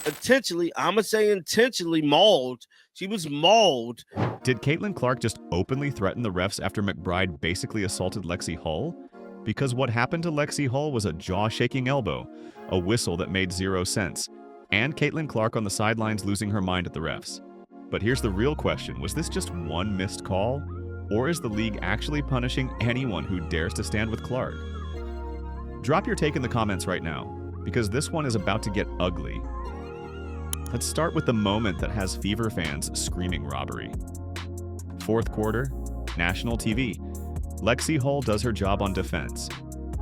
intentionally, I'm going to say intentionally mauled. She was mauled. Did Caitlin Clark just openly threaten the refs after McBride basically assaulted Lexi Hull? Because what happened to Lexi Hull was a jaw-shaking elbow, a whistle that made zero sense, and Caitlin Clark on the sidelines losing her mind at the refs. But here's the real question. Was this just one missed call? Or is the league actually punishing anyone who dares to stand with Clark? Drop your take in the comments right now, because this one is about to get ugly. Let's start with the moment that has Fever fans screaming robbery. Fourth quarter, national TV. Lexi Hull does her job on defense.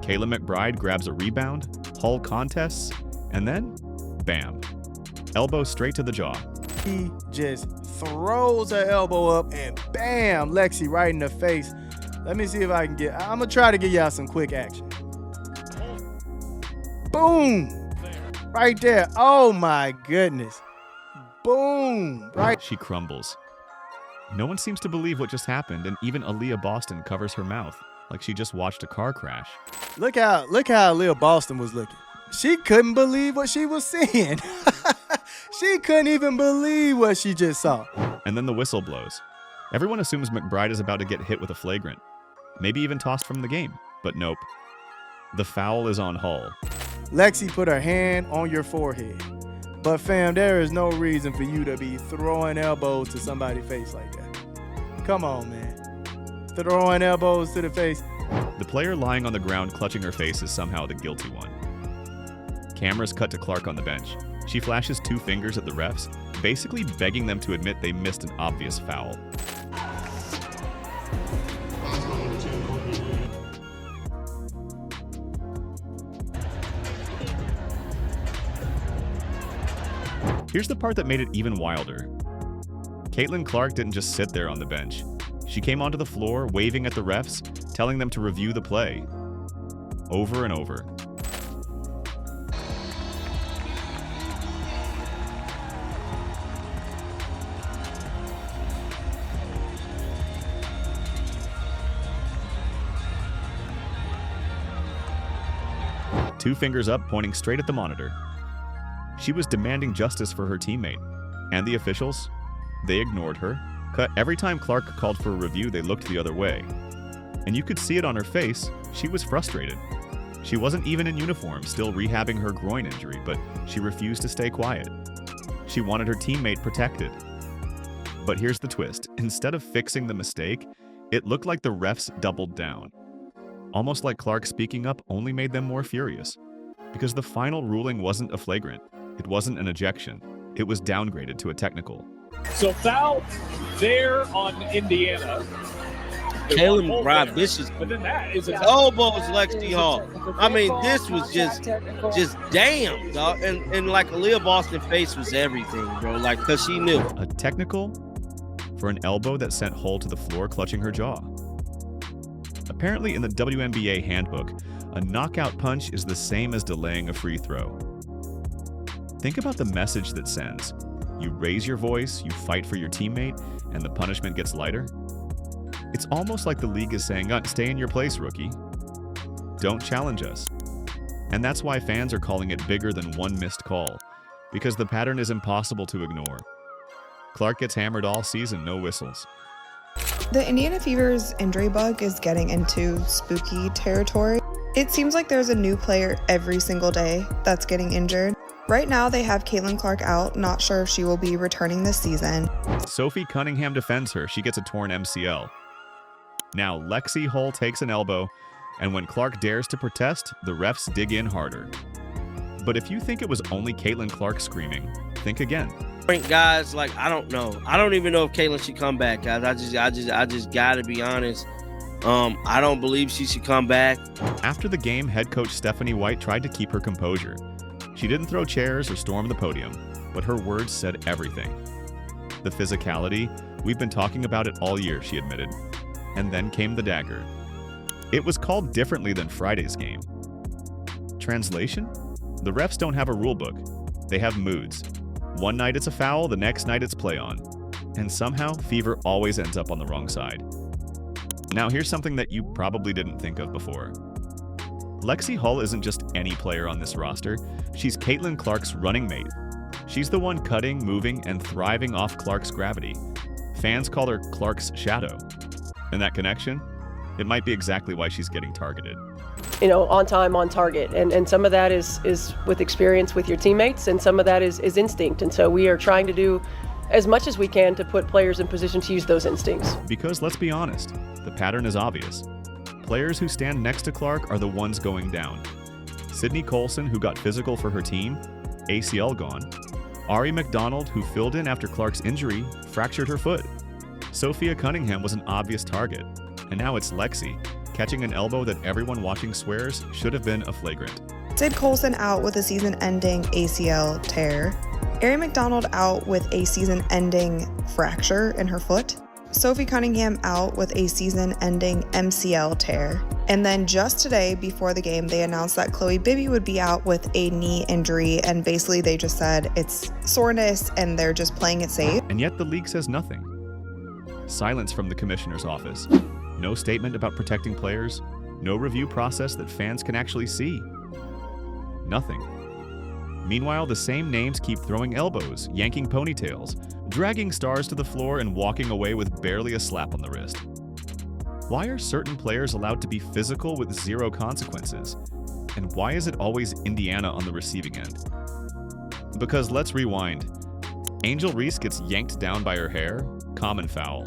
Kayla McBride grabs a rebound, Hull contests, and then, bam. Elbow straight to the jaw. He just throws her elbow up and bam, Lexi right in the face. Let me see if I can I'm gonna try to give y'all some quick action. Boom! Right there. Oh my goodness. Boom! Right. She crumbles. No one seems to believe what just happened, and even Aaliyah Boston covers her mouth, like she just watched a car crash. Look how Aaliyah Boston was looking. She couldn't believe what she was seeing. She couldn't even believe what she just saw. And then the whistle blows. Everyone assumes McBride is about to get hit with a flagrant, maybe even tossed from the game, but nope. The foul is on Hull. Lexi put her hand on your forehead. But fam, there is no reason for you to be throwing elbows to somebody's face like that. Come on, man. Throwing elbows to the face. The player lying on the ground clutching her face is somehow the guilty one. Cameras cut to Clark on the bench. She flashes two fingers at the refs, basically begging them to admit they missed an obvious foul. Here's the part that made it even wilder. Caitlin Clark didn't just sit there on the bench. She came onto the floor, waving at the refs, telling them to review the play. Over and over. Two fingers up, pointing straight at the monitor. She was demanding justice for her teammate. And the officials? They ignored her. Every time Clark called for a review, they looked the other way. And you could see it on her face. She was frustrated. She wasn't even in uniform, still rehabbing her groin injury, but she refused to stay quiet. She wanted her teammate protected. But here's the twist. Instead of fixing the mistake, it looked like the refs doubled down. Almost like Clark speaking up only made them more furious. Because the final ruling wasn't a flagrant. It wasn't an ejection. It was downgraded to a technical. So foul there on Indiana. Kayla McBride vicious. But then that is elbows Lexi Hull. I mean, this was just damn, dog. And like Aaliyah Boston face was everything, bro. Like, cause she knew. A technical for an elbow that sent Hull to the floor clutching her jaw. Apparently in the WNBA handbook, a knockout punch is the same as delaying a free throw. Think about the message that sends. You raise your voice, you fight for your teammate, and the punishment gets lighter. It's almost like the league is saying, stay in your place, rookie. Don't challenge us. And that's why fans are calling it bigger than one missed call, because the pattern is impossible to ignore. Clark gets hammered all season, no whistles. The Indiana Fever's injury bug is getting into spooky territory. It seems like there's a new player every single day that's getting injured. Right now, they have Caitlin Clark out, not sure if she will be returning this season. Sophie Cunningham defends her. She gets a torn MCL. Now, Lexi Hull takes an elbow, and when Clark dares to protest, the refs dig in harder. But if you think it was only Caitlin Clark screaming, think again. Guys, like, I don't know. I don't even know if Caitlin should come back, guys. I just gotta be honest. I don't believe she should come back. After the game, head coach Stephanie White tried to keep her composure. She didn't throw chairs or storm the podium, but her words said everything. The physicality, we've been talking about it all year, she admitted. And then came the dagger. It was called differently than Friday's game. Translation? The refs don't have a rule book. They have moods. One night it's a foul, the next night it's play on. And somehow, Fever always ends up on the wrong side. Now here's something that you probably didn't think of before. Lexi Hull isn't just any player on this roster. She's Caitlin Clark's running mate. She She's the one cutting, moving, and thriving off Clark's gravity. Fans call her Clark's shadow. And that connection? It might be exactly why she's getting targeted. You know, on time, on target. And some of that is with experience with your teammates, and some of that is instinct. And so we are trying to do as much as we can to put players in position to use those instincts. Because let's be honest, the pattern is obvious. Players who stand next to Clark are the ones going down. Sydney Colson, who got physical for her team, ACL gone. Ari McDonald, who filled in after Clark's injury, fractured her foot. Sophia Cunningham was an obvious target. And now it's Lexi, catching an elbow that everyone watching swears should have been a flagrant. Sid Colson out with a season-ending ACL tear. Ari McDonald out with a season-ending fracture in her foot. Sophie Cunningham out with a season-ending MCL tear. And then just today, before the game, they announced that Chloe Bibby would be out with a knee injury, and basically they just said it's soreness and they're just playing it safe. And yet the league says nothing. Silence from the commissioner's office. No statement about protecting players. No review process that fans can actually see. Nothing. Meanwhile, the same names keep throwing elbows, yanking ponytails, dragging stars to the floor, and walking away with barely a slap on the wrist. Why are certain players allowed to be physical with zero consequences? And why is it always Indiana on the receiving end? Because let's rewind. Angel Reese gets yanked down by her hair, common foul.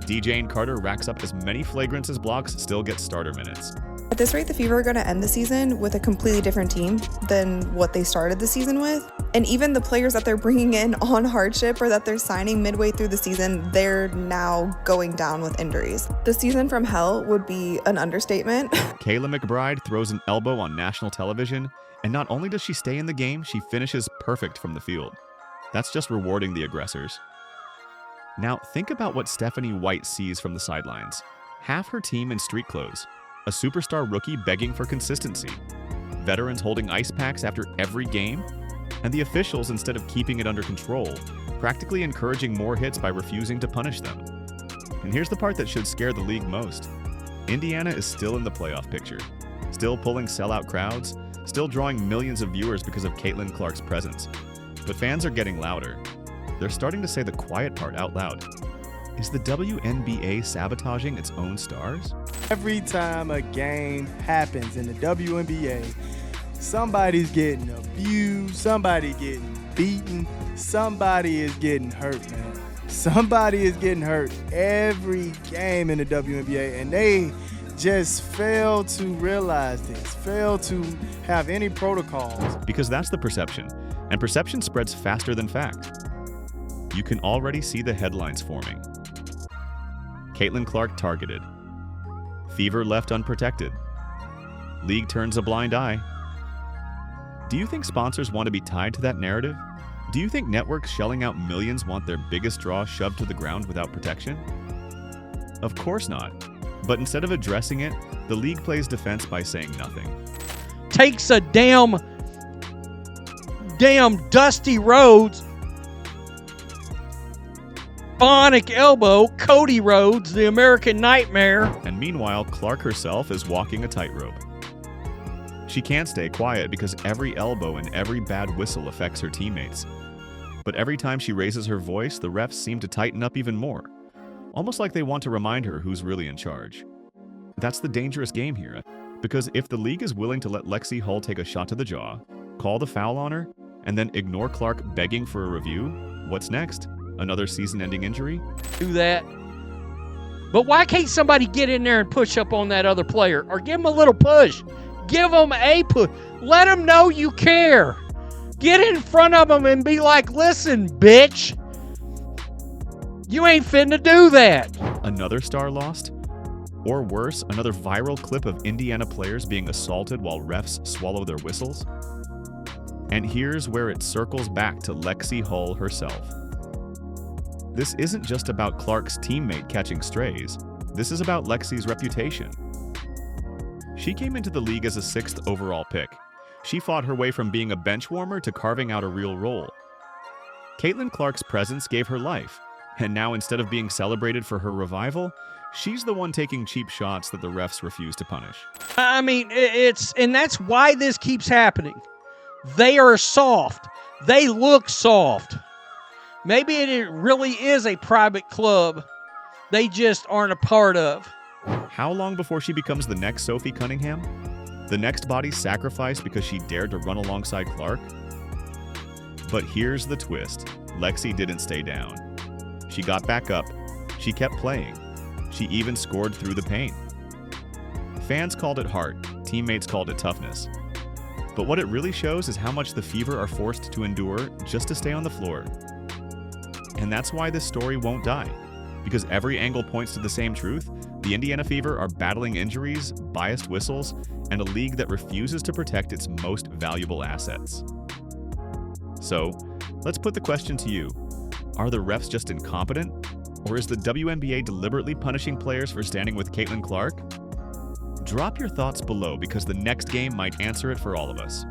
DJ and Carter racks up as many flagrants as blocks, still gets starter minutes. At this rate, the Fever are going to end the season with a completely different team than what they started the season with. And even the players that they're bringing in on hardship or that they're signing midway through the season, they're now going down with injuries. The season from hell would be an understatement. Kayla McBride throws an elbow on national television, and not only does she stay in the game, she finishes perfect from the field. That's just rewarding the aggressors. Now, think about what Stephanie White sees from the sidelines. Half her team in street clothes. A superstar rookie begging for consistency. Veterans holding ice packs after every game. And the officials, instead of keeping it under control, practically encouraging more hits by refusing to punish them. And here's the part that should scare the league most. Indiana is still in the playoff picture. Still pulling sellout crowds. Still drawing millions of viewers because of Caitlin Clark's presence. But fans are getting louder. They're starting to say the quiet part out loud. Is the WNBA sabotaging its own stars? Every time a game happens in the WNBA, somebody's getting abused, somebody getting beaten, somebody is getting hurt, man. Somebody is getting hurt every game in the WNBA, and they just fail to realize this, fail to have any protocols. Because that's the perception, and perception spreads faster than fact. You can already see the headlines forming. Caitlin Clark targeted. Fever left unprotected. League turns a blind eye. Do you think sponsors want to be tied to that narrative? Do you think networks shelling out millions want their biggest draw shoved to the ground without protection? Of course not. But instead of addressing it, the league plays defense by saying nothing. Takes a damn Dusty Rhodes bionic elbow, Cody Rhodes, the American Nightmare. And meanwhile, Clark herself is walking a tightrope. She can't stay quiet because every elbow and every bad whistle affects her teammates. But every time she raises her voice, the refs seem to tighten up even more. Almost like they want to remind her who's really in charge. That's the dangerous game here, because if the league is willing to let Lexi Hull take a shot to the jaw, call the foul on her, and then ignore Clark begging for a review, what's next? Another season-ending injury? Do that. But why can't somebody get in there and push up on that other player? Or give them a little push. Give them a push. Let them know you care. Get in front of them and be like, listen, bitch. You ain't finna do that. Another star lost? Or worse, another viral clip of Indiana players being assaulted while refs swallow their whistles? And here's where it circles back to Lexi Hull herself. This isn't just about Clark's teammate catching strays. This is about Lexi's reputation. She came into the league as a 6th overall pick. She fought her way from being a bench warmer to carving out a real role. Caitlin Clark's presence gave her life, and now instead of being celebrated for her revival, she's the one taking cheap shots that the refs refuse to punish. I mean, and that's why this keeps happening. They are soft. They look soft. Maybe it really is a private club they just aren't a part of. How long before she becomes the next Sophie Cunningham? The next body sacrificed because she dared to run alongside Clark? But here's the twist. Lexi didn't stay down. She got back up. She kept playing. She even scored through the pain. Fans called it heart. Teammates called it toughness. But what it really shows is how much the Fever are forced to endure just to stay on the floor. And that's why this story won't die. Because every angle points to the same truth. The Indiana Fever are battling injuries, biased whistles, and a league that refuses to protect its most valuable assets. So, let's put the question to you. Are the refs just incompetent? Or is the WNBA deliberately punishing players for standing with Caitlin Clark? Drop your thoughts below because the next game might answer it for all of us.